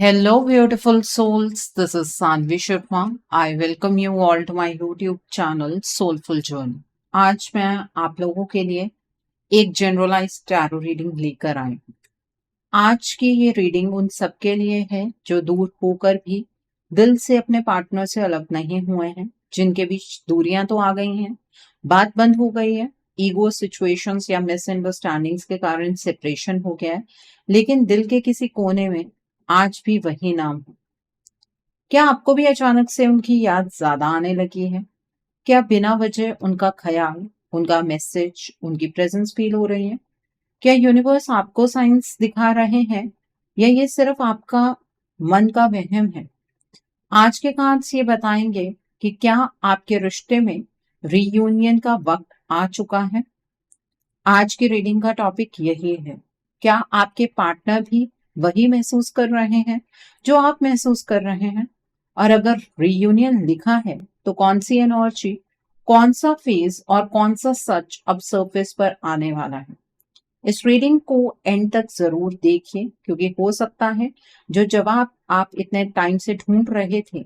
Hello, beautiful souls. This is Sanvi Sharma. I welcome you all to my YouTube channel Soulful Journey. आज मैं आप लोगों के लिए एक जनरलाइज्ड टैरो रीडिंग लेकर आई हूँ। आज की ये रीडिंग उन सबके लिए है जो दूर होकर भी दिल से अपने पार्टनर से अलग नहीं हुए हैं, जिनके बीच दूरियां तो आ गई हैं, बात बंद हो गई है, ईगो सिचुएशंस या मिसअंडरस्टैंडिंग्स के कारण सेपरेशन हो गया है, लेकिन दिल के किसी कोने में आज भी वही नाम है। क्या आपको भी अचानक से उनकी याद ज्यादा आने लगी है? क्या बिना वजह उनका ख्याल, उनका मैसेज, उनकी प्रेजेंस फील हो रही है? क्या यूनिवर्स आपको साइंस दिखा रहे हैं या ये सिर्फ आपका मन का वहम है? आज के कार्ड्स ये बताएंगे कि क्या आपके रिश्ते में रीयूनियन का वक्त आ चुका है। आज की रीडिंग का टॉपिक यही है। क्या आपके पार्टनर भी वही महसूस कर रहे हैं जो आप महसूस कर रहे हैं? और अगर रीयूनियन लिखा है तो कौन सी एनर्जी, कौन सा फेज और कौन सा सच अब सरफेस पर आने वाला है? इस रीडिंग को एंड तक जरूर देखिए, क्योंकि हो सकता है जो जवाब आप इतने टाइम से ढूंढ रहे थे,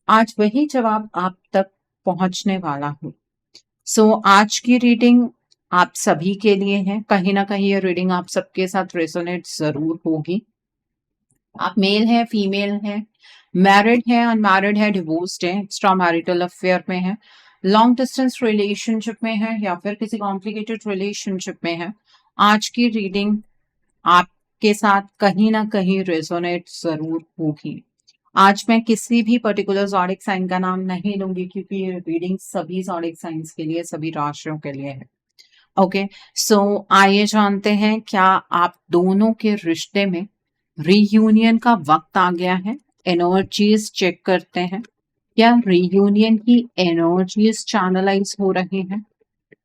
आज वही जवाब आप तक पहुंचने वाला हो। आज की रीडिंग आप सभी के लिए है। कहीं ना कहीं ये रीडिंग आप सबके साथ रेजोनेट जरूर होगी। आप मेल है, फीमेल है, मैरिड है, अनमैरिड है, डिवोर्स्ड है, एक्स्ट्रा मैरिटल अफेयर में है, लॉन्ग डिस्टेंस रिलेशनशिप में है या फिर किसी कॉम्प्लिकेटेड रिलेशनशिप में है, आज की रीडिंग आपके साथ कहीं ना कहीं रेजोनेट जरूर होगी। आज मैं किसी भी पर्टिकुलर ज़ोडिक साइन का नाम नहीं लूंगी, क्योंकि ये रीडिंग सभी ज़ोडिक साइंस के लिए, सभी राशियों के लिए है। ओके, आइए जानते हैं, क्या आप दोनों के रिश्ते में रीयूनियन का वक्त आ गया है? एनर्जीज चेक करते हैं। क्या रीयूनियन की एनर्जीज चैनलाइज हो रही हैं?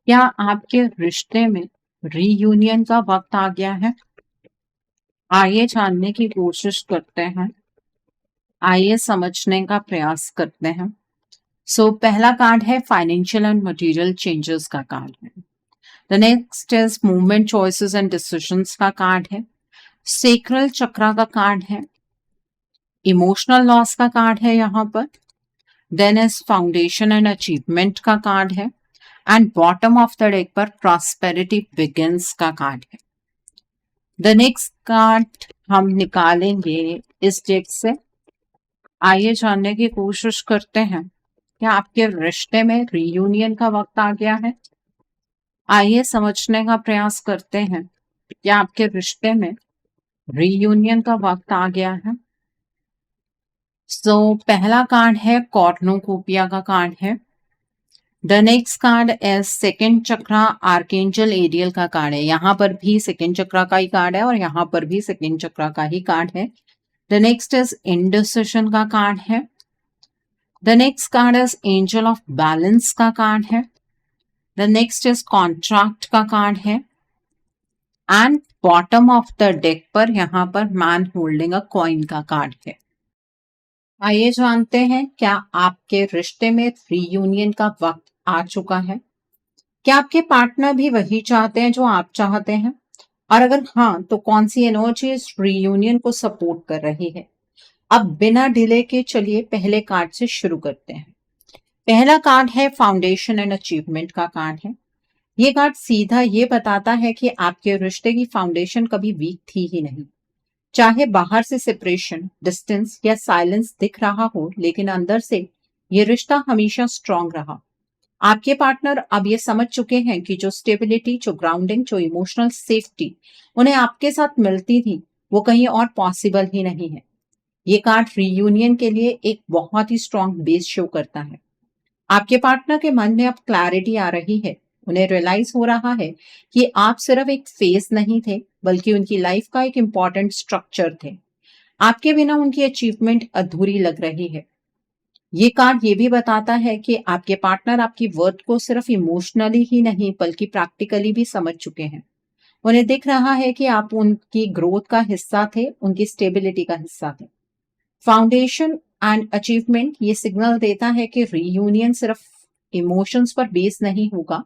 क्या आपके रिश्ते में रीयूनियन का वक्त आ गया है? आइए जानने की कोशिश करते हैं, आइए समझने का प्रयास करते हैं। पहला कार्ड है फाइनेंशियल एंड मटेरियल चेंजेस का कार्ड है। The next is movement, choices and decisions का कार्ड है। सेक्रल चक्रा का कार्ड है। इमोशनल लॉस का कार्ड है यहाँ पर। Then is foundation and achievement का कार्ड है। And bottom of the deck पर प्रॉस्पेरिटी बिगिंस का कार्ड है। द नेक्स्ट कार्ड हम निकालेंगे इस डेक से। आइए जानने की कोशिश करते हैं, क्या आपके रिश्ते में रीयूनियन का वक्त आ गया है? आइए समझने का प्रयास करते हैं, क्या आपके रिश्ते में रीयूनियन का वक्त आ गया है? पहला कार्ड है कॉर्नोकोपिया का कार्ड है। The next card is second chakra archangel Ariel का कार्ड है। यहाँ पर भी सेकेंड चक्रा का ही कार्ड है और यहाँ पर भी सेकेंड चक्रा का ही कार्ड है। द नेक्स्ट इज इंडिसिशन का कार्ड है। The next card is angel of balance का कार्ड है। द नेक्स्ट इज कॉन्ट्रैक्ट का कार्ड है। And bottom of the deck पर यहाँ पर मैन होल्डिंग अ कॉइन का कार्ड है। आइए जानते हैं, क्या आपके रिश्ते में रीयूनियन का वक्त आ चुका है? क्या आपके पार्टनर भी वही चाहते हैं जो आप चाहते हैं? और अगर हाँ, तो कौन सी एनर्जी इस रीयूनियन को सपोर्ट कर रही है? अब बिना डिले के चलिए पहले कार्ड से शुरू करते हैं। पहला कार्ड है फाउंडेशन एंड अचीवमेंट का कार्ड है। ये कार्ड सीधा ये बताता है कि आपके रिश्ते की फाउंडेशन कभी वीक थी ही नहीं। चाहे बाहर से सेपरेशन, डिस्टेंस या साइलेंस दिख रहा हो, लेकिन अंदर से ये रिश्ता हमेशा स्ट्रांग रहा। आपके पार्टनर अब ये समझ चुके हैं कि जो स्टेबिलिटी, जो ग्राउंडिंग, जो इमोशनल सेफ्टी उन्हें आपके साथ मिलती थी, वो कहीं और पॉसिबल ही नहीं है। ये कार्ड रीयूनियन के लिए एक बहुत ही स्ट्रांग बेस शो करता है। आपके पार्टनर के मन में अब क्लैरिटी आ रही है। उन्हें रियलाइज हो रहा है कि आप सिर्फ एक फेस नहीं थे, बल्कि उनकी लाइफ का एक इम्पॉर्टेंट स्ट्रक्चर थे। आपके बिना उनकी अचीवमेंट अधूरी लग रही है। ये कार्ड ये भी बताता है कि आपके पार्टनर आपकी वर्थ को सिर्फ इमोशनली ही नहीं, बल्कि प्रैक्टिकली भी समझ चुके हैं। उन्हें दिख रहा है कि आप उनकी ग्रोथ का हिस्सा थे, उनकी स्टेबिलिटी का हिस्सा थे। फाउंडेशन एंड अचीवमेंट ये सिग्नल देता है कि रीयूनियन सिर्फ इमोशंस पर बेस नहीं होगा,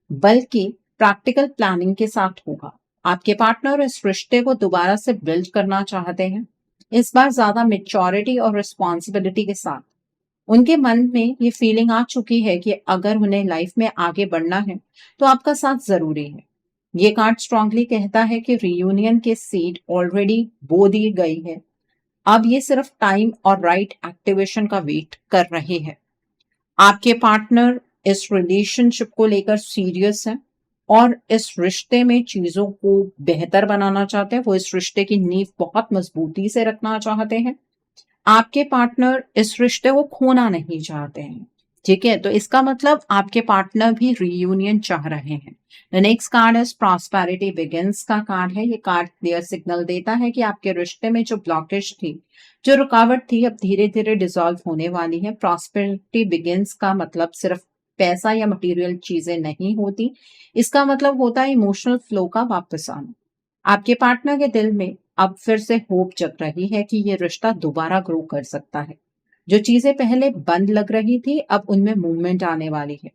बल्कि प्रैक्टिकल प्लानिंग के साथ होगा। आपके पार्टनर इस रिश्ते को दोबारा से बिल्ड करना चाहते हैं। इस बार ज्यादा मेच्योरिटी और रिस्पॉन्सिबिलिटी के साथ। उनके मन में ये फीलिंग आ चुकी है कि अगर उन्हें लाइफ में आगे बढ़ना है तो आपका साथ जरूरी है। ये कार्ड स्ट्रांगली कहता है कि रियूनियन के सीड ऑलरेडी बो दी गई है। अब ये सिर्फ टाइम और राइट एक्टिवेशन का वेट कर रहे हैं। आपके पार्टनर इस रिलेशनशिप को लेकर सीरियस है और इस रिश्ते में चीजों को बेहतर बनाना चाहते हैं। वो इस रिश्ते की नींव बहुत मजबूती से रखना चाहते हैं। आपके पार्टनर इस रिश्ते को खोना नहीं चाहते हैं। ठीक है, तो इसका मतलब आपके पार्टनर भी रीयूनियन चाह रहे हैं। The next card is prosperity begins का कार्ड है। ये कार्ड क्लियर सिग्नल देता है कि आपके रिश्ते में जो ब्लॉकेज थी, जो रुकावट थी, अब धीरे धीरे डिसॉल्व होने वाली है। प्रॉस्पेरिटी बिगिंस का मतलब सिर्फ पैसा या मटेरियल चीजें नहीं होती, इसका मतलब होता है इमोशनल फ्लो का वापस आना। आपके पार्टनर के दिल में अब फिर से होप जग रही है कि ये रिश्ता दोबारा ग्रो कर सकता है। जो चीजें पहले बंद लग रही थी, अब उनमें मूवमेंट आने वाली है।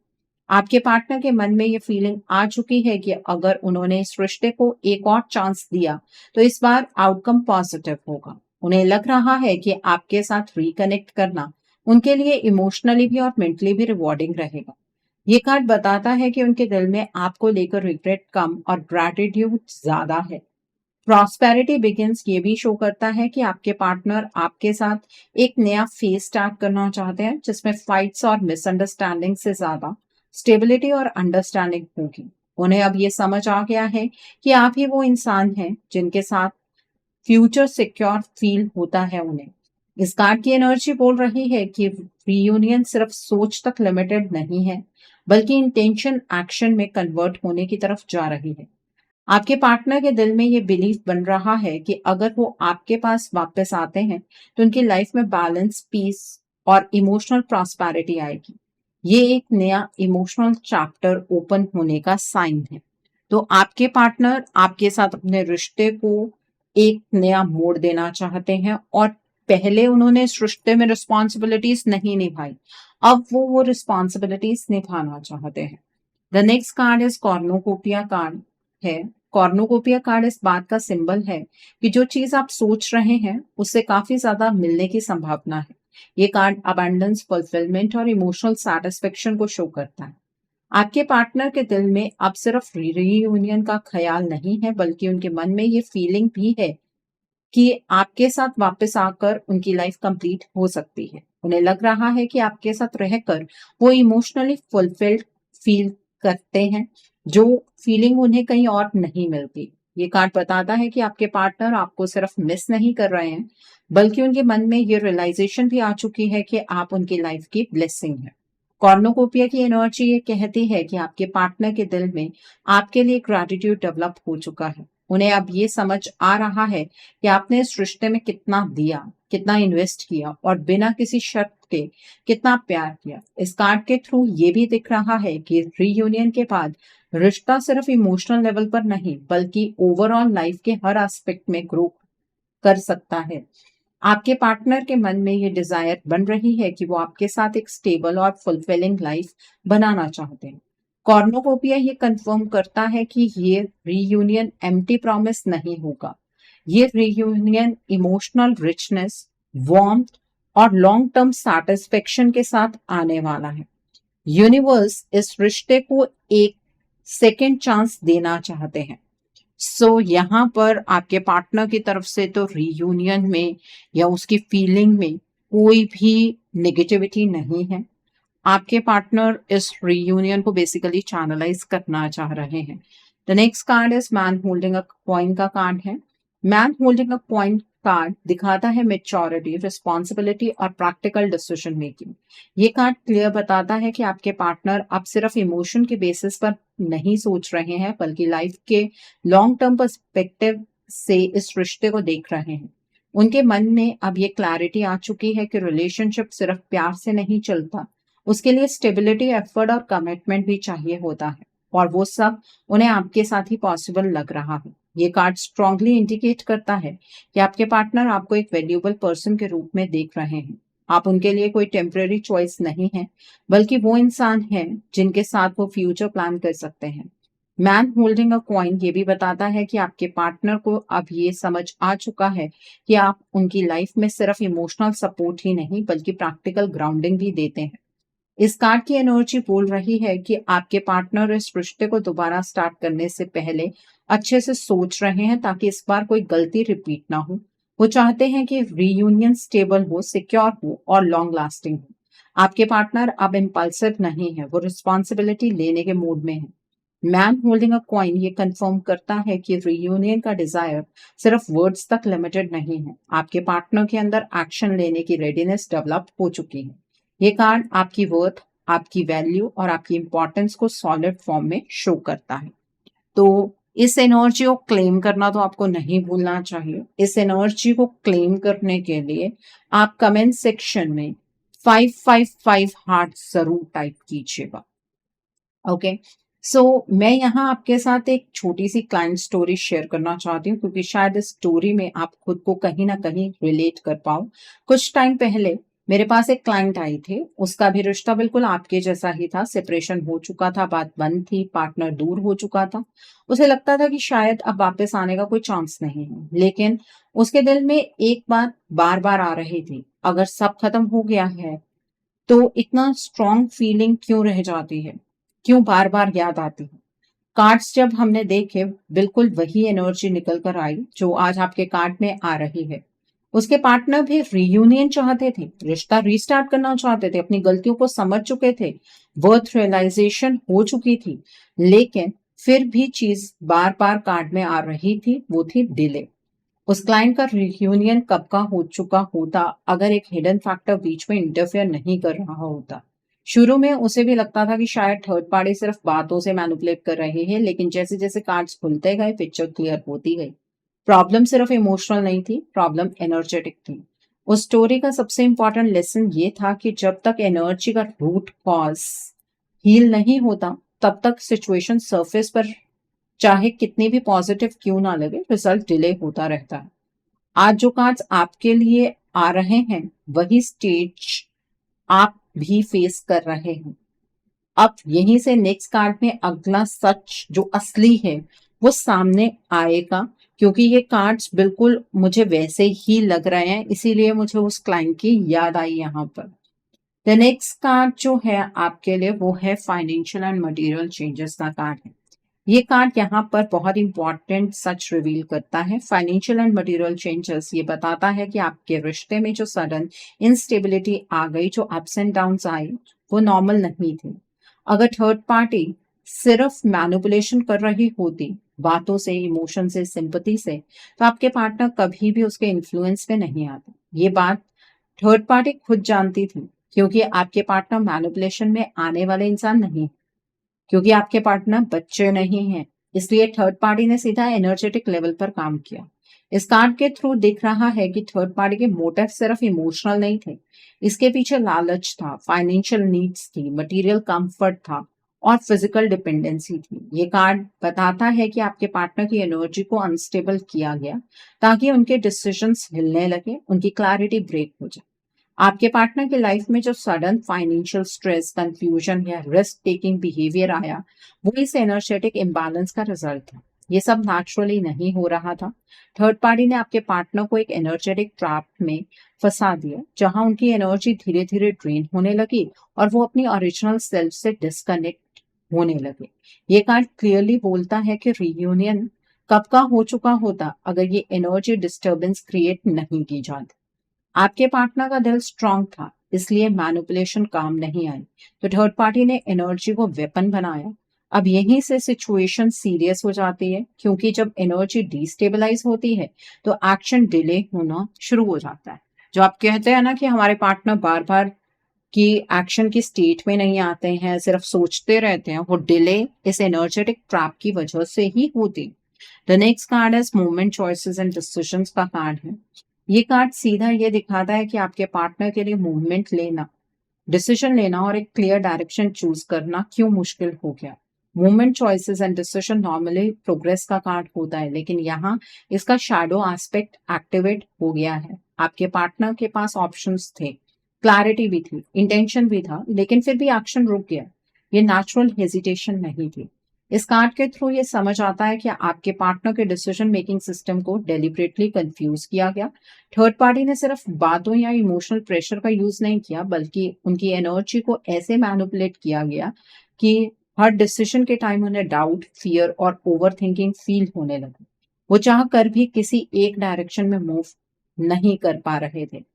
आपके पार्टनर के मन में ये फीलिंग आ चुकी है कि अगर उन्होंने इस रिश्ते को एक और चांस दिया तो इस बार आउटकम पॉजिटिव होगा। उन्हें लग रहा है कि आपके साथ रिकनेक्ट करना उनके लिए इमोशनली भी और मेंटली भी रिवॉर्डिंग रहेगा। ये कार्ड बताता है कि उनके दिल में आपको लेकर रिग्रेट कम और ग्रैटिट्यूड ज्यादा है। प्रॉस्पेरिटी बिगिंस ये भी शो करता है कि आपके पार्टनर आपके साथ एक नया फेज स्टार्ट करना चाहते हैं, जिसमें फाइट्स और मिसअंडरस्टैंडिंग से ज्यादा स्टेबिलिटी और अंडरस्टैंडिंग होगी। उन्हें अब ये समझ आ गया है कि आप ही वो इंसान हैं जिनके साथ फ्यूचर सिक्योर फील होता है उन्हें। इस कार्ड की एनर्जी बोल रही है कि रीयूनियन सिर्फ सोच तक लिमिटेड नहीं है, बल्कि इंटेंशन एक्शन में कन्वर्ट होने की तरफ जा रही है। आपके पार्टनर के दिल में ये बिलीफ बन रहा है कि अगर वो आपके पास वापस आते हैं तो उनकी लाइफ में बैलेंस, पीस और इमोशनल प्रॉस्पेरिटी आएगी। ये एक नया इमोशनल चैप्टर ओपन होने का साइन है। तो आपके पार्टनर आपके साथ अपने रिश्ते को एक नया मोड़ देना चाहते हैं और पहले उन्होंने इस रिश्ते में रिस्पॉन्सिबिलिटीज नहीं निभाई, अब वो रिस्पॉन्सिबिलिटीज निभाना चाहते हैं। The next card is cornucopia card है। कॉर्नोकोपिया कार्ड इस बात का सिंबल है कि जो चीज आप सोच रहे हैं उससे काफी ज्यादा मिलने की संभावना है। ये कार्ड अबंडेंस, फुलफिलमेंट और इमोशनल सेटिस्फेक्शन को शो करता है। आपके पार्टनर के दिल में अब सिर्फ रीयूनियन का ख्याल नहीं है, बल्कि उनके मन में ये फीलिंग भी है कि आपके साथ वापस आकर उनकी लाइफ कंप्लीट हो सकती है। उन्हें लग रहा है कि आपके साथ रहकर वो इमोशनली फुलफिल्ड फील करते हैं, जो फीलिंग उन्हें कहीं और नहीं मिलती। ये कार्ड बताता है कि आपके पार्टनर आपको सिर्फ मिस नहीं कर रहे हैं, बल्कि उनके मन में ये रियलाइजेशन भी आ चुकी है कि आप उनकी लाइफ की ब्लेसिंग है। कॉर्नोकोपिया की एनर्जी ये कहती है कि आपके पार्टनर के दिल में आपके लिए ग्रैटिट्यूड डेवलप हो चुका है। उन्हें अब ये समझ आ रहा है कि आपने इस रिश्ते में कितना दिया, कितना इन्वेस्ट किया और बिना किसी शर्त के कितना प्यार किया। इस कार्ड के थ्रू ये भी दिख रहा है कि रीयूनियन के बाद रिश्ता सिर्फ इमोशनल लेवल पर नहीं, बल्कि ओवरऑल लाइफ के हर एस्पेक्ट में ग्रो कर सकता है। आपके पार्टनर के मन में ये डिजायर बन रही है कि वो आपके साथ एक स्टेबल और फुलफिलिंग लाइफ बनाना चाहते हैं। कॉर्नोकोपिया ये कंफर्म करता है कि ये रीयूनियन एम्प्टी प्रॉमिस नहीं होगा। ये रीयूनियन इमोशनल रिचनेस, वार्मथ और लॉन्ग टर्म सैटिस्फैक्शन के साथ आने वाला है। यूनिवर्स इस रिश्ते को एक सेकेंड चांस देना चाहते हैं। यहाँ पर आपके पार्टनर की तरफ से तो रीयूनियन में या उसकी फीलिंग में कोई भी नेगेटिविटी नहीं है। आपके पार्टनर इस रीयूनियन को बेसिकली चैनलाइज करना चाह रहे हैं। The next card is man holding a coin का कार्ड है। Man holding a coin card दिखाता है मेच्योरिटी, रिस्पॉन्सिबिलिटी और प्रैक्टिकल डिसीजन मेकिंग। ये कार्ड क्लियर बताता है कि आपके पार्टनर अब सिर्फ इमोशन के बेसिस पर नहीं सोच रहे हैं, बल्कि लाइफ के लॉन्ग टर्म पर्सपेक्टिव से इस रिश्ते को देख रहे हैं। उनके मन में अब ये क्लैरिटी आ चुकी है कि रिलेशनशिप सिर्फ प्यार से नहीं चलता, उसके लिए स्टेबिलिटी, एफर्ट और कमिटमेंट भी चाहिए होता है, और वो सब उन्हें आपके साथ ही पॉसिबल लग रहा है। ये कार्ड स्ट्रांगली इंडिकेट करता है कि आपके पार्टनर आपको एक वैल्यूएबल पर्सन के रूप में देख रहे हैं। आप उनके लिए कोई टेम्परेरी चॉइस नहीं है, बल्कि वो इंसान है जिनके साथ वो फ्यूचर प्लान कर सकते हैं। मैन होल्डिंग अ कॉइन ये भी बताता है कि आपके पार्टनर को अब ये समझ आ चुका है कि आप उनकी लाइफ में सिर्फ इमोशनल सपोर्ट ही नहीं बल्कि प्रैक्टिकल ग्राउंडिंग भी देते हैं। इस कार्ड की एनर्जी बोल रही है कि आपके पार्टनर इस रिश्ते को दोबारा स्टार्ट करने से पहले अच्छे से सोच रहे हैं ताकि इस बार कोई गलती रिपीट ना हो। वो चाहते हैं कि रीयूनियन स्टेबल हो, सिक्योर हो और लॉन्ग लास्टिंग हो। आपके पार्टनर अब इम्पल्सिव नहीं है, वो रिस्पॉन्सिबिलिटी लेने के मूड में है। मैन होल्डिंग अ कॉइन ये कंफर्म करता है कि रीयूनियन का डिजायर सिर्फ वर्ड्स तक लिमिटेड नहीं है। आपके पार्टनर के अंदर एक्शन लेने की रेडीनेस डेवलप हो चुकी है। ये कार्ड आपकी वर्थ, आपकी वैल्यू और आपकी इंपॉर्टेंस को सॉलिड फॉर्म में शो करता है। तो इस एनर्जी को क्लेम करना तो आपको नहीं भूलना चाहिए। इस एनर्जी को क्लेम करने के लिए आप कमेंट सेक्शन में 555 हार्ट जरूर टाइप कीजिएगा। ओके, सो मैं यहाँ आपके साथ एक छोटी सी क्लाइंट स्टोरी शेयर करना चाहती हूँ क्योंकि शायद इस स्टोरी में आप खुद को कहीं ना कहीं रिलेट कर पाओ। कुछ टाइम पहले मेरे पास एक क्लाइंट आई थी, उसका भी रिश्ता बिल्कुल आपके जैसा ही था। सेपरेशन हो चुका था, बात बंद थी, पार्टनर दूर हो चुका था। उसे लगता था कि शायद अब वापस आने का कोई चांस नहीं है, लेकिन उसके दिल में एक बात बार बार आ रही थी, अगर सब खत्म हो गया है तो इतना स्ट्रॉन्ग फीलिंग क्यों रह जाती है, क्यों बार बार याद आती है। कार्ड्स जब हमने देखे, बिल्कुल वही एनर्जी निकल कर आई जो आज आपके कार्ड में आ रही है। उसके पार्टनर भी रीयूनियन चाहते थे, रिश्ता रीस्टार्ट करना चाहते थे, अपनी गलतियों को समझ चुके थे, वर्थ रियलाइजेशन हो चुकी थी, लेकिन फिर भी चीज बार बार कार्ड में आ रही थी, वो थी डिले। उस क्लाइंट का रियूनियन कब का हो चुका होता अगर एक हिडन फैक्टर बीच में इंटरफेयर नहीं कर रहा होता। शुरू में उसे भी लगता था कि शायद थर्ड पार्टी सिर्फ बातों से मैनिपुलेट कर रहे हैं, लेकिन जैसे जैसे कार्ड्स खुलते गए पिक्चर क्लियर होती गई। प्रॉब्लम सिर्फ इमोशनल नहीं थी, प्रॉब्लम एनर्जेटिक थी। उस स्टोरी का सबसे इंपॉर्टेंट लेसन ये था कि जब तक एनर्जी का रूट कॉज हील नहीं होता तब तक सिचुएशन सरफेस पर चाहे कितनी भी पॉजिटिव क्यों ना लगे, रिजल्ट डिले होता रहता है। आज जो कार्ड्स आपके लिए आ रहे हैं वही स्टेज आप भी फेस कर रहे हैं। अब यहीं से नेक्स्ट कार्ड में अगला सच जो असली है वो सामने आएगा, क्योंकि ये कार्ड्स बिल्कुल मुझे वैसे ही लग रहे हैं, इसीलिए मुझे उस क्लाइंट की याद आई यहाँ पर। द नेक्स्ट कार्ड जो है आपके लिए वो है फाइनेंशियल एंड मटेरियल चेंजेस का कार्ड है। ये कार्ड यहाँ पर बहुत इंपॉर्टेंट सच रिवील करता है। फाइनेंशियल एंड मटेरियल चेंजेस ये बताता है कि आपके रिश्ते में जो सडन इंस्टेबिलिटी आ गई, जो अप्स एंड डाउन्स आए, वो नॉर्मल नहीं थे। अगर थर्ड पार्टी सिर्फ मैनिपुलेशन कर रही होती, बातों से, इमोशन से, सिंपैथी से, तो आपके पार्टनर कभी भी उसके इन्फ्लुएंस में नहीं आते। ये बात थर्ड पार्टी खुद जानती थी, क्योंकि आपके पार्टनर मैनिपुलेशन में आने वाले इंसान नहीं, क्योंकि आपके पार्टनर बच्चे नहीं हैं। इसलिए थर्ड पार्टी ने सीधा एनर्जेटिक लेवल पर काम किया। इस कार्ड के थ्रू दिख रहा है कि थर्ड पार्टी के मोटिव सिर्फ इमोशनल नहीं थे, इसके पीछे लालच था, फाइनेंशियल नीड्स थी, मटेरियल कंफर्ट था और फिजिकल डिपेंडेंसी थी। ये कार्ड बताता है कि आपके पार्टनर की एनर्जी को अनस्टेबल किया गया ताकि उनके डिसीजंस हिलने लगे, उनकी क्लैरिटी ब्रेक हो जाए। आपके पार्टनर की लाइफ में जो सडन फाइनेंशियल स्ट्रेस, कंफ्यूजन या रिस्क टेकिंग बिहेवियर आया, वो इस एनर्जेटिक इम्बैलेंस का रिजल्ट था। ये सब नेचुरली नहीं हो रहा था। थर्ड पार्टी ने आपके पार्टनर को एक एनर्जेटिक ट्रैप में फंसा दिया, जहां उनकी एनर्जी धीरे धीरे ड्रेन होने लगी और वो अपनी ओरिजिनल सेल्फ से डिस्कनेक्ट होने लगे। ये कार्ड क्लियरली बोलता है कि रियूनियन कब का हो चुका होता अगर ये एनर्जी डिस्टर्बेंस क्रिएट नहीं की जाती। आपके पार्टनर का दिल स्ट्रांग था, इसलिए मैनिपुलेशन काम नहीं आई, तो थर्ड पार्टी ने एनर्जी को वेपन बनाया। अब यहीं से सिचुएशन सीरियस हो जाती है, क्योंकि जब एनर्जी डिस्टेबलाइज होती है तो एक्शन डिले होना शुरू हो जाता है। जो आप कहते हैं ना कि हमारे पार्टनर बार बार की एक्शन की स्टेट में नहीं आते हैं, सिर्फ सोचते रहते हैं, वो डिले इस एनर्जेटिक ट्रैप की वजह से ही होती। The next card is movement choices and decisions का कार्ड है। ये कार्ड सीधा ये दिखाता है कि आपके पार्टनर के लिए मूवमेंट लेना, डिसीजन लेना और एक क्लियर डायरेक्शन चूज करना क्यों मुश्किल हो गया। Movement choices and decision normally progress का कार्ड होता है, लेकिन यहाँ इसका शैडो एस्पेक्ट एक्टिवेट हो गया है। आपके पार्टनर के पास ऑप्शंस थे, क्लैरिटी भी थी, इंटेंशन भी था, लेकिन फिर भी एक्शन रुक गया। ये नेचुरल हेजिटेशन नहीं थी, इस कार्ड के थ्रू ये समझ आता है कि आपके पार्टनर के डिसीजन मेकिंग सिस्टम को डेलिबरेटली कंफ्यूज किया गया। थर्ड पार्टी ने सिर्फ बातों या इमोशनल प्रेशर का यूज नहीं किया, बल्कि उनकी एनर्जी को ऐसे मैनिपुलेट किया गया कि हर डिसीजन के टाइम उन्हें डाउट, फियर और ओवर थिंकिंग फील होने लगा। वो चाह कर भी किसी एक डायरेक्शन में मूव नहीं कर पा रहे थे।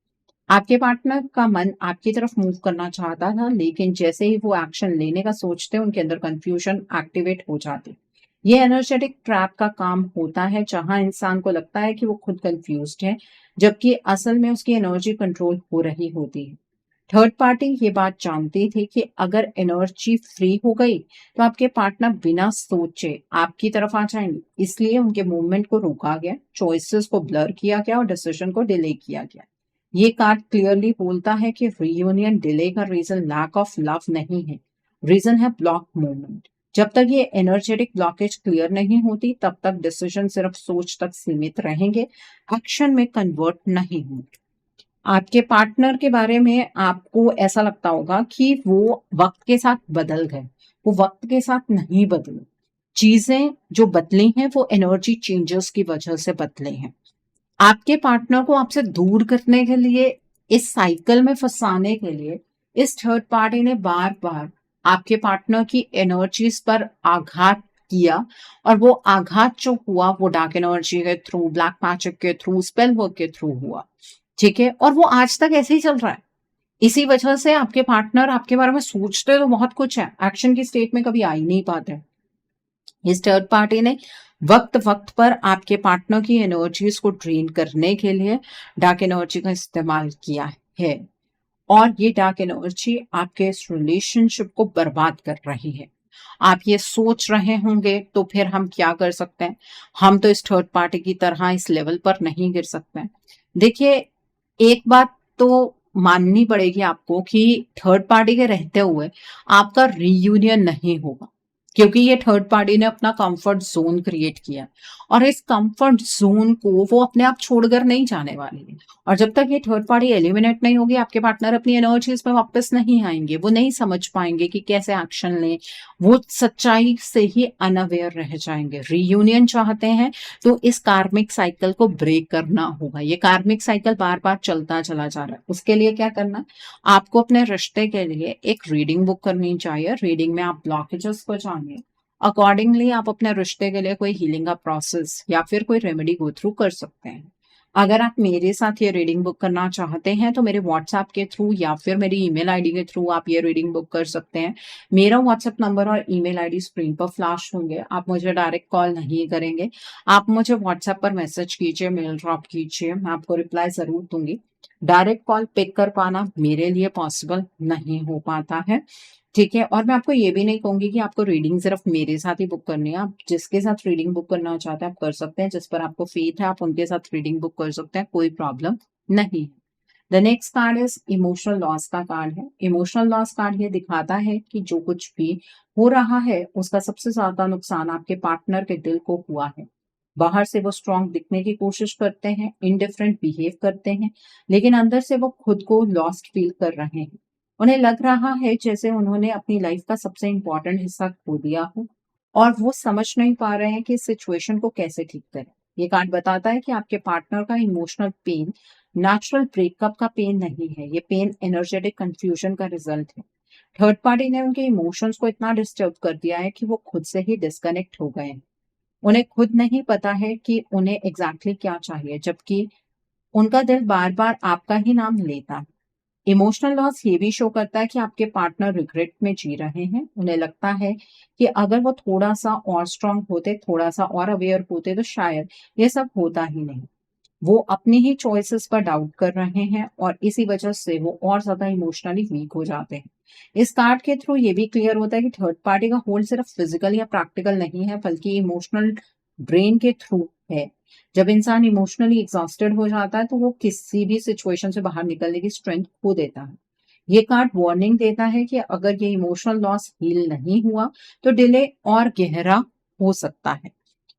आपके पार्टनर का मन आपकी तरफ मूव करना चाहता था, लेकिन जैसे ही वो एक्शन लेने का सोचते, उनके अंदर कंफ्यूजन एक्टिवेट हो जाती। ये एनर्जेटिक ट्रैप का काम होता है, जहां इंसान को लगता है कि वो खुद कंफ्यूज्ड है, जबकि असल में उसकी एनर्जी कंट्रोल हो रही होती है। थर्ड पार्टी ये बात जानती थी कि अगर एनर्जी फ्री हो गई तो आपके पार्टनर बिना सोचे आपकी तरफ आ जाएंगे, इसलिए उनके मूवमेंट को रोका गया, चॉइसेस को ब्लर किया गया और डिसीजन को डिले किया गया। ये कार्ड क्लियरली बोलता है कि रियूनियन डिले का रीजन लैक ऑफ लव नहीं है, रीजन है ब्लॉक मूवमेंट। जब तक ये एनर्जेटिक ब्लॉकेज क्लियर नहीं होती, तब तक डिसीजन सिर्फ सोच तक सीमित रहेंगे, एक्शन में कन्वर्ट नहीं होंगे। आपके पार्टनर के बारे में आपको ऐसा लगता होगा कि वो वक्त के साथ बदल गए, वो वक्त के साथ नहीं बदले। चीजें जो बदली हैं वो एनर्जी चेंजेस की वजह से बदले हैं। आपके पार्टनर को आपसे दूर करने के लिए, इस साइकिल में फंसाने के लिए, इस थर्ड पार्टी ने बार बार आपके पार्टनर की एनर्जीज पर आघात किया, और वो आघात जो हुआ वो डार्क एनर्जी के थ्रू, ब्लैक मैजिक के थ्रू, स्पेल वर्क के थ्रू हुआ। ठीक है, और वो आज तक ऐसे ही चल रहा है। इसी वजह से आपके पार्टनर आपके बारे में सोचते तो बहुत कुछ है, एक्शन की स्टेट में कभी आ ही नहीं पाते। इस थर्ड पार्टी ने वक्त वक्त पर आपके पार्टनर की एनर्जीज को ड्रेन करने के लिए डार्क एनर्जी का इस्तेमाल किया है, और ये डार्क एनर्जी आपके इस रिलेशनशिप को बर्बाद कर रही है। आप ये सोच रहे होंगे तो फिर हम क्या कर सकते हैं, हम तो इस थर्ड पार्टी की तरह इस लेवल पर नहीं गिर सकते। देखिए, एक बात तो माननी पड़ेगी आपको कि थर्ड पार्टी के रहते हुए आपका रीयूनियन नहीं होगा, क्योंकि ये थर्ड पार्टी ने अपना कंफर्ट जोन क्रिएट किया, और इस कंफर्ट जोन को वो अपने आप छोड़कर नहीं जाने वाली है। और जब तक ये थर्ड पार्टी एलिमिनेट नहीं होगी, आपके पार्टनर अपनी एनर्जीज में वापस नहीं आएंगे, वो नहीं समझ पाएंगे कि कैसे एक्शन लें, वो सच्चाई से ही अनअवेयर रह जाएंगे। रीयूनियन चाहते हैं तो इस कार्मिक साइकिल को ब्रेक करना होगा। ये कार्मिक साइकिल बार बार चलता चला जा रहा है। उसके लिए क्या करना, आपको अपने रिश्ते के लिए एक रीडिंग बुक करनी चाहिए। रीडिंग में आप ब्लॉकेजेस को जानिए, अकॉर्डिंगली आप अपने रिश्ते के लिए कोई हीलिंग का प्रोसेस या फिर कोई रेमेडी गो थ्रू कर सकते हैं। अगर आप मेरे साथ ये रीडिंग बुक करना चाहते हैं तो मेरे व्हाट्सएप के थ्रू या फिर मेरी ईमेल आईडी के थ्रू आप ये रीडिंग बुक कर सकते हैं। मेरा व्हाट्सएप नंबर और ईमेल आईडी स्क्रीन पर फ्लैश होंगे। आप मुझे डायरेक्ट कॉल नहीं करेंगे, आप मुझे व्हाट्सएप पर मैसेज कीजिए, मेल ड्रॉप कीजिए, मैं आपको रिप्लाई जरूर दूंगी। डायरेक्ट कॉल पिक कर पाना मेरे लिए पॉसिबल नहीं हो पाता है। ठीक है, और मैं आपको ये भी नहीं कहूंगी कि आपको रीडिंग सिर्फ मेरे साथ ही बुक करनी है। आप जिसके साथ रीडिंग बुक करना चाहते हैं आप कर सकते हैं, जिस पर आपको फेथ है आप उनके साथ रीडिंग बुक कर सकते हैं, कोई प्रॉब्लम नहीं। The next card is emotional loss का कार्ड है। इमोशनल लॉस कार्ड ये दिखाता है कि जो कुछ भी हो रहा है उसका सबसे ज्यादा नुकसान आपके पार्टनर के दिल को हुआ है। बाहर से वो स्ट्रांग दिखने की कोशिश करते हैं, इनडिफरेंट बिहेव करते हैं, लेकिन अंदर से वो खुद को लॉस्ट फील कर रहे हैं। उन्हें लग रहा है जैसे उन्होंने अपनी लाइफ का सबसे इंपॉर्टेंट हिस्सा खो दिया हो, और वो समझ नहीं पा रहे हैं कि इस सिचुएशन को कैसे ठीक करें। ये कार्ड बताता है कि आपके पार्टनर का इमोशनल पेन नेचुरल ब्रेकअप का पेन नहीं है, ये पेन एनर्जेटिक कंफ्यूजन का रिजल्ट है। थर्ड पार्टी ने उनके इमोशंस को इतना डिस्टर्ब कर दिया है कि वो खुद से ही डिस्कनेक्ट हो गए हैं। उन्हें खुद नहीं पता है कि उन्हें एग्जैक्टली क्या चाहिए, जबकि उनका दिल बार बार आपका ही नाम लेता है। इमोशनल लॉस ये भी शो करता है कि आपके पार्टनर रिग्रेट में जी रहे हैं। उन्हें लगता है कि अगर वो थोड़ा सा और स्ट्रांग होते, थोड़ा सा और अवेयर होते, तो शायद ये सब होता ही नहीं। वो अपनी ही चॉइसेस पर डाउट कर रहे हैं, और इसी वजह से वो और ज्यादा इमोशनली वीक हो जाते हैं। इस कार्ड के थ्रू ये भी क्लियर होता है कि थर्ड पार्टी का होल्ड सिर्फ फिजिकल या प्रैक्टिकल नहीं है, बल्कि इमोशनल ड्रेन के थ्रू है। जब इंसान इमोशनली एग्जॉस्टेड हो जाता है तो वो किसी भी सिचुएशन से बाहर निकलने की स्ट्रेंथ खो देता है। ये कार्ड वार्निंग देता है कि अगर ये इमोशनल लॉस हील नहीं हुआ तो डिले और गहरा हो सकता है।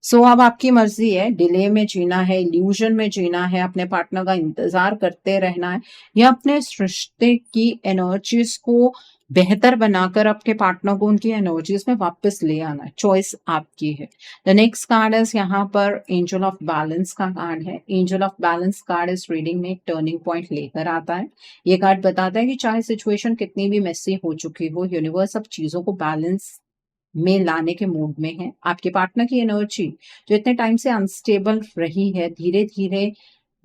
सो अब आपकी मर्जी है, डिले में जीना है, इल्यूजन में जीना है, अपने पार्टनर का इंतजार करते रहना है, या अपने इस रिश्ते की एनर्जीज को बेहतर बनाकर अपने पार्टनर को उनकी एनर्जीज में वापस ले आना है। चॉइस आपकी है। द नेक्स्ट कार्ड इज यहाँ पर एंजल ऑफ बैलेंस का कार्ड है। एंजल ऑफ बैलेंस कार्ड इस रीडिंग में एक टर्निंग पॉइंट लेकर आता है। ये कार्ड बताता है कि चाहे सिचुएशन कितनी भी मेसी हो चुकी हो, यूनिवर्स अब चीजों को बैलेंस में लाने के मूड में है। आपके पार्टनर की एनर्जी जो इतने टाइम से अनस्टेबल रही है, धीरे धीरे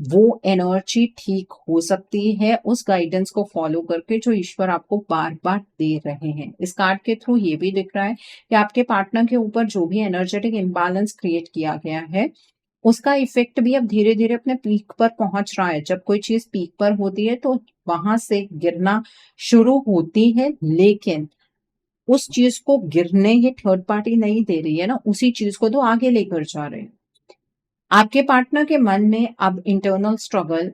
वो एनर्जी ठीक हो सकती है उस गाइडेंस को फॉलो करके जो ईश्वर आपको बार बार दे रहे हैं। इस कार्ड के थ्रू ये भी दिख रहा है कि आपके पार्टनर के ऊपर जो भी एनर्जेटिक इम्बैलेंस क्रिएट किया गया है, उसका इफेक्ट भी अब धीरे धीरे अपने पीक पर पहुंच रहा है। जब कोई चीज पीक पर होती है तो वहां से गिरना शुरू होती है, लेकिन उस चीज को गिरने ये थर्ड पार्टी नहीं दे रही है ना, उसी चीज को तो आगे लेकर जा रहे हैं। आपके पार्टनर के मन में अब इंटरनल स्ट्रगल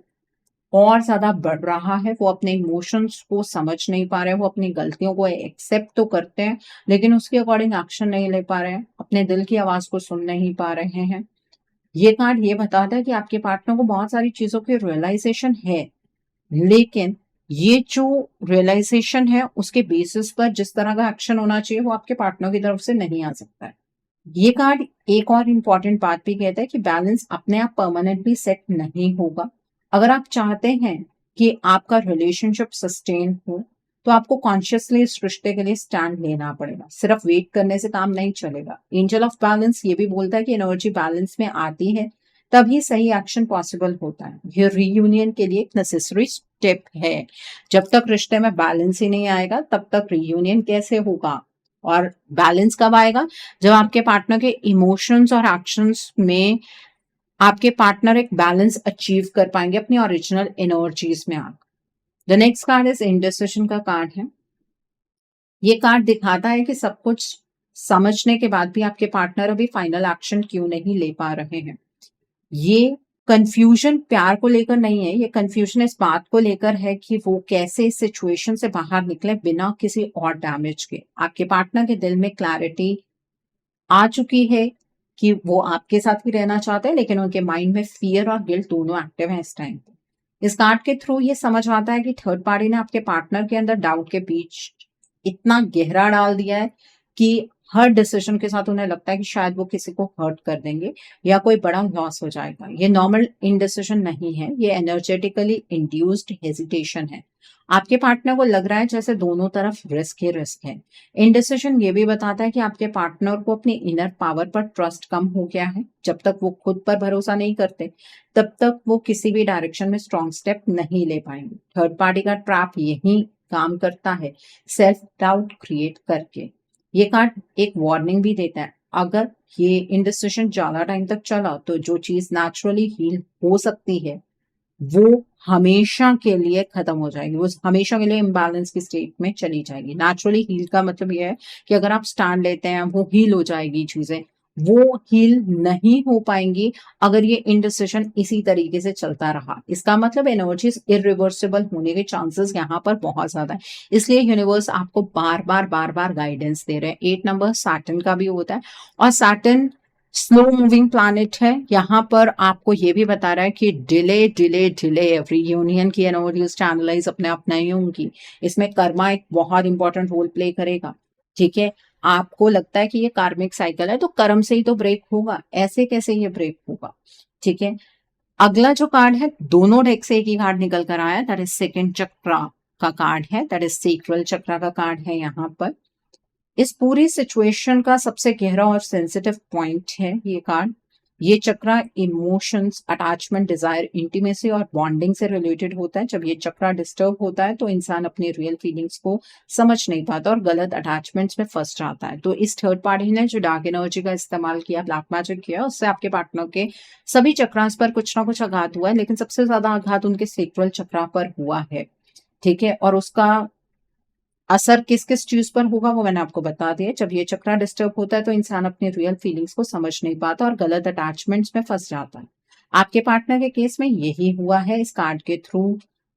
और ज्यादा बढ़ रहा है। वो अपने इमोशंस को समझ नहीं पा रहे हैं, वो अपनी गलतियों को एक्सेप्ट तो करते हैं लेकिन उसके अकॉर्डिंग एक्शन नहीं ले पा रहे हैं, अपने दिल की आवाज को सुन नहीं पा रहे हैं। ये कार्ड ये बताता है कि आपके पार्टनर को बहुत सारी चीजों की रियलाइजेशन है, लेकिन ये जो रियलाइजेशन है उसके बेसिस पर जिस तरह का एक्शन होना चाहिए वो आपके पार्टनर की तरफ से नहीं आ सकता है। ये कार्ड एक और इम्पॉर्टेंट बात भी कहता है कि बैलेंस अपने आप परमानेंट भी सेट नहीं होगा। अगर आप चाहते हैं कि आपका रिलेशनशिप सस्टेन हो तो आपको कॉन्शियसली इस रिश्ते के लिए स्टैंड लेना पड़ेगा। सिर्फ वेट करने से काम नहीं चलेगा। एंजल ऑफ बैलेंस ये भी बोलता है कि एनर्जी बैलेंस में आती है तभी सही एक्शन पॉसिबल होता है। ये रीयूनियन के लिए एक नेसेसरी स्टेप है। जब तक रिश्ते में बैलेंस ही नहीं आएगा तब तक रीयूनियन कैसे होगा? और बैलेंस कब आएगा? जब आपके पार्टनर के इमोशंस और एक्शंस में आपके पार्टनर एक बैलेंस अचीव कर पाएंगे अपनी ओरिजिनल एनर्जीज में आकर। द नेक्स्ट कार्ड इज इंडिसिजन का कार्ड है। ये कार्ड दिखाता है कि सब कुछ समझने के बाद भी आपके पार्टनर अभी फाइनल एक्शन क्यों नहीं ले पा रहे हैं। ये कंफ्यूजन प्यार को लेकर नहीं है, ये कंफ्यूजन इस बात को लेकर है कि वो कैसे इस सिचुएशन से बाहर निकले बिना किसी और डैमेज के। आपके पार्टनर के दिल में क्लैरिटी आ चुकी है कि वो आपके साथ ही रहना चाहते हैं, लेकिन उनके माइंड में फियर और गिल्ट दोनों एक्टिव हैं इस टाइम पे। इस कार्ड के थ्रू ये समझ आता है कि थर्ड पार्टी ने आपके पार्टनर के अंदर डाउट के बीच इतना गहरा डाल दिया है कि हर डिसीजन के साथ उन्हें लगता है कि शायद वो किसी को हर्ट कर देंगे या कोई बड़ा लॉस हो जाएगा। ये नॉर्मल इनडिसीजन नहीं है, ये एनर्जेटिकली इंड्यूस्ड हेजिटेशन है। आपके पार्टनर को लग रहा है जैसे दोनों तरफ रिस्क ही रिस्क है। इनडिसीजन ये भी बताता है कि आपके पार्टनर को अपनी इनर पावर पर ट्रस्ट कम हो गया है। जब तक वो खुद पर भरोसा नहीं करते तब तक वो किसी भी डायरेक्शन में स्ट्रॉन्ग स्टेप नहीं ले पाएंगे। थर्ड पार्टी का ट्रैप यही काम करता है, सेल्फ डाउट क्रिएट करके। ये कार्ड एक वार्निंग भी देता है, अगर ये इंडिसिजन ज्यादा टाइम तक चला तो जो चीज नेचुरली हील हो सकती है वो हमेशा के लिए खत्म हो जाएगी, वो हमेशा के लिए इम्बैलेंस की स्टेट में चली जाएगी। नेचुरली हील का मतलब ये है कि अगर आप स्टैंड लेते हैं वो हील हो जाएगी चीजें, वो हील नहीं हो पाएंगी अगर ये इनडिसिजन इसी तरीके से चलता रहा। इसका मतलब एनर्जीज इरिवर्सिबल होने के चांसेस यहाँ पर बहुत ज्यादा है। इसलिए यूनिवर्स आपको बार बार गाइडेंस दे रहे हैं। 8 नंबर सैटर्न का भी होता है और सैटर्न स्लो मूविंग प्लैनेट है। यहाँ पर आपको ये भी बता रहा है कि डिले डिले डिले रीयूनियन की एनर्जीज चैनलाइज अपने आप नहीं होंगी। इसमें कर्मा एक बहुत इंपॉर्टेंट रोल प्ले करेगा। ठीक है, आपको लगता है कि ये कार्मिक साइकिल है तो कर्म से ही तो ब्रेक होगा, ऐसे कैसे ये ब्रेक होगा? ठीक है, अगला जो कार्ड है दोनों डेक से एक ही कार्ड निकल कर आया, दैट इज सेकंड चक्रा का कार्ड है, दैट इज सेक्रल चक्रा का कार्ड है। यहाँ पर इस पूरी सिचुएशन का सबसे गहरा और सेंसिटिव पॉइंट है ये कार्ड। ये चक्रा इमोशंस, अटैचमेंट, डिजायर, इंटीमेसी और बॉन्डिंग से रिलेटेड होता है। जब ये चक्रा डिस्टर्ब होता है तो इंसान अपनी रियल फीलिंग्स को समझ नहीं पाता और गलत अटैचमेंट्स में फंस जाता है। तो इस थर्ड पार्टी ने जो डार्क एनर्जी का इस्तेमाल किया, ब्लैक मैजिक किया, उससे आपके पार्टनर के सभी चक्रास पर कुछ ना कुछ आघात हुआ है, लेकिन सबसे ज्यादा आघात उनके सेक्रल चक्रा पर हुआ है। ठीक है, और उसका असर किस किस चीज पर होगा वो मैंने आपको बता दिया। जब ये चक्रा डिस्टर्ब होता है तो इंसान अपनी रियल फीलिंग्स को समझ नहीं पाता और गलत अटैचमेंट्स में फंस जाता है। आपके पार्टनर के केस में यही हुआ है। इस कार्ड के थ्रू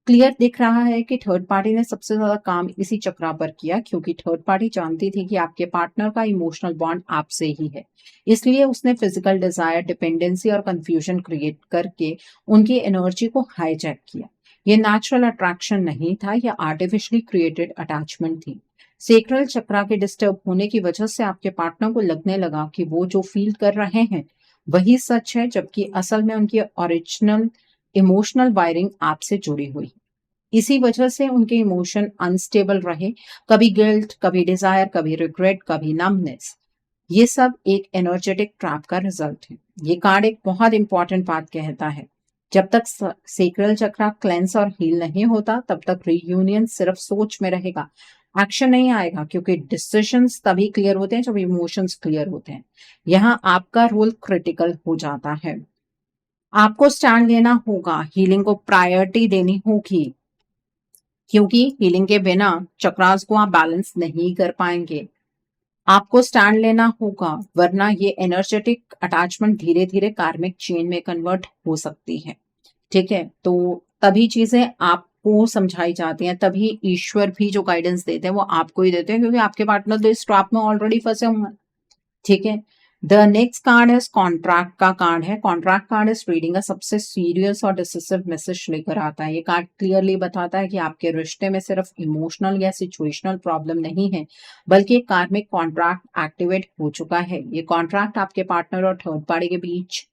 क्लियर दिख रहा है कि थर्ड पार्टी ने सबसे ज्यादा काम इसी चक्रा पर किया, क्योंकि थर्ड पार्टी जानती थी कि आपके पार्टनर का इमोशनल बॉन्ड आपसे ही है। इसलिए उसने फिजिकल डिजायर, डिपेंडेंसी और कंफ्यूजन क्रिएट करके उनकी एनर्जी को हाईजैक किया। ये नेचुरल अट्रैक्शन नहीं था, यह आर्टिफिशियली क्रिएटेड अटैचमेंट थी। सेक्रल चक्रा के डिस्टर्ब होने की वजह से आपके पार्टनर को लगने लगा कि वो जो फील कर रहे हैं वही सच है, जबकि असल में उनकी ओरिजिनल इमोशनल वायरिंग आपसे जुड़ी हुई। इसी वजह से उनके इमोशन अनस्टेबल रहे, कभी गिल्ट, कभी डिजायर, कभी रिग्रेट, कभी नमनेस। ये सब एक एनर्जेटिक ट्रैप का रिजल्ट है। ये कार्ड एक बहुत इंपॉर्टेंट बात कहता है, जब तक सेक्रल चक्रा क्लेंस और हील नहीं होता तब तक रीयूनियन सिर्फ सोच में रहेगा, एक्शन नहीं आएगा, क्योंकि डिसीजंस तभी क्लियर होते हैं जब इमोशंस क्लियर होते हैं। यहाँ आपका रोल क्रिटिकल हो जाता है। आपको स्टैंड लेना होगा, हीलिंग को प्रायोरिटी देनी होगी, क्योंकि हीलिंग के बिना चक्रास को आप बैलेंस नहीं कर पाएंगे। आपको स्टैंड लेना होगा, वरना ये एनर्जेटिक अटैचमेंट धीरे धीरे कार्मिक चेन में कन्वर्ट हो सकती है। ठीक है, तो तभी चीजें आपको समझाई जाती हैं, तभी ईश्वर भी जो गाइडेंस देते हैं वो आपको ही देते हैं, क्योंकि आपके पार्टनर तो इस ट्रैप में ऑलरेडी फंसे हुए हैं। ठीक है, द नेक्स्ट कार्ड है कॉन्ट्रैक्ट का कार्ड है। कॉन्ट्रैक्ट कार्ड इस रीडिंग का सबसे सीरियस और डिसिसिव मैसेज लेकर आता है। ये कार्ड क्लियरली बताता है कि आपके रिश्ते में सिर्फ इमोशनल या सिचुएशनल प्रॉब्लम नहीं है, बल्कि एक कार्मिक कॉन्ट्रैक्ट एक्टिवेट हो चुका है। ये कॉन्ट्रैक्ट आपके पार्टनर और थर्ड पार्टी के बीच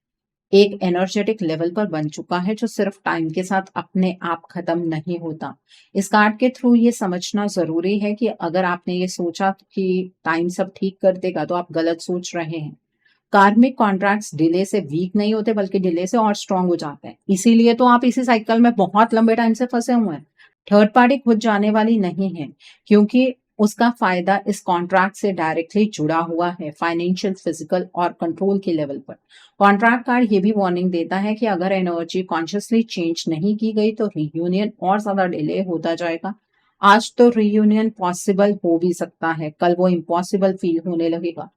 एक एनर्जेटिक लेवल पर बन चुका है, जो सिर्फ टाइम के साथ अपने आप खत्म नहीं होता। इस कार्ड के थ्रू ये समझना जरूरी है कि अगर आपने ये सोचा कि टाइम सब ठीक कर देगा, तो आप गलत सोच रहे हैं। कार्मिक कॉन्ट्रैक्ट्स डिले से वीक नहीं होते, बल्कि डिले से और स्ट्रांग हो जाते हैं। इसीलिए तो आप इसी साइकिल में बहुत लंबे टाइम से फंसे हुए हैं। थर्ड पार्टी खुद जाने वाली नहीं है, क्योंकि उसका फायदा इस कॉन्ट्रैक्ट से डायरेक्टली जुड़ा हुआ है, फाइनेंशियल, फिजिकल और कंट्रोल के लेवल पर। कॉन्ट्रैक्ट कार्ड ये भी वार्निंग देता है कि अगर एनर्जी कॉन्शियसली चेंज नहीं की गई तो रीयूनियन और ज्यादा डिले होता जाएगा। आज तो रीयूनियन पॉसिबल हो भी सकता है, कल वो इम्पॉसिबल फील होने लगेगा।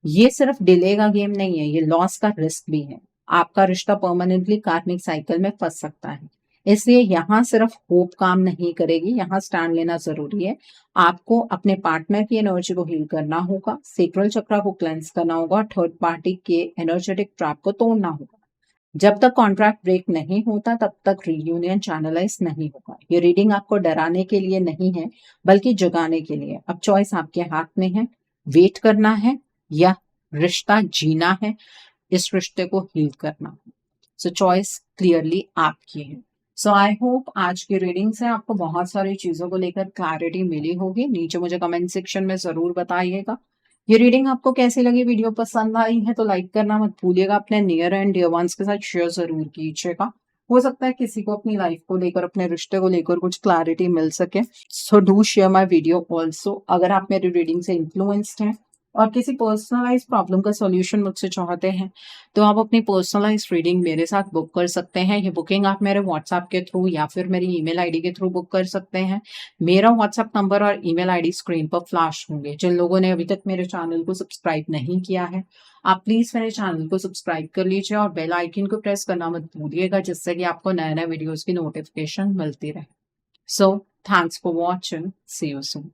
ये सिर्फ डिले का गेम नहीं है, ये लॉस का रिस्क भी है। आपका रिश्ता परमानेंटली कार्मिक साइकिल में फंस सकता है। इसलिए यहाँ सिर्फ होप काम नहीं करेगी, यहाँ स्टैंड लेना जरूरी है। आपको अपने पार्टनर की एनर्जी को हील करना होगा, सेक्रल चक्रा को क्लेंस करना होगा, थर्ड पार्टी के एनर्जेटिक ट्रैप को तोड़ना होगा। जब तक कॉन्ट्रैक्ट ब्रेक नहीं होता तब तक रीयूनियन चैनलाइज नहीं होगा। ये रीडिंग आपको डराने के लिए नहीं है, बल्कि जगाने के लिए। अब चॉइस आपके हाथ में है, वेट करना है या रिश्ता जीना है, इस रिश्ते को हील करना है। सो चॉइस क्लियरली आपकी है। सो आई होप आज की रीडिंग से आपको बहुत सारी चीजों को लेकर क्लैरिटी मिली होगी। नीचे मुझे कमेंट सेक्शन में जरूर बताइएगा। ये रीडिंग आपको कैसी लगी, वीडियो पसंद आई है तो लाइक करना मत भूलिएगा, अपने नियर एंड डियर वंस के साथ शेयर जरूर कीजिएगा। हो सकता है किसी को अपनी लाइफ को लेकर, अपने रिश्ते को लेकर कुछ क्लैरिटी मिल सके। So do share my video also. अगर आप मेरी रीडिंग से इन्फ्लुएंस्ड हैं और किसी पर्सनलाइज प्रॉब्लम का सॉल्यूशन मुझसे चाहते हैं, तो आप अपनी पर्सनलाइज रीडिंग मेरे साथ बुक कर सकते हैं। ये बुकिंग आप मेरे व्हाट्सएप के थ्रू या फिर मेरी ईमेल आईडी के थ्रू बुक कर सकते हैं। मेरा व्हाट्सएप नंबर और ईमेल आईडी स्क्रीन पर फ्लैश होंगे। जिन लोगों ने अभी तक मेरे चैनल को सब्सक्राइब नहीं किया है, आप प्लीज मेरे चैनल को सब्सक्राइब कर लीजिए और बेल आइकन को प्रेस करना मत भूलिएगा, जिससे कि आपको नए नए वीडियोज की नोटिफिकेशन मिलती रहे। So thanks for watching, see you soon.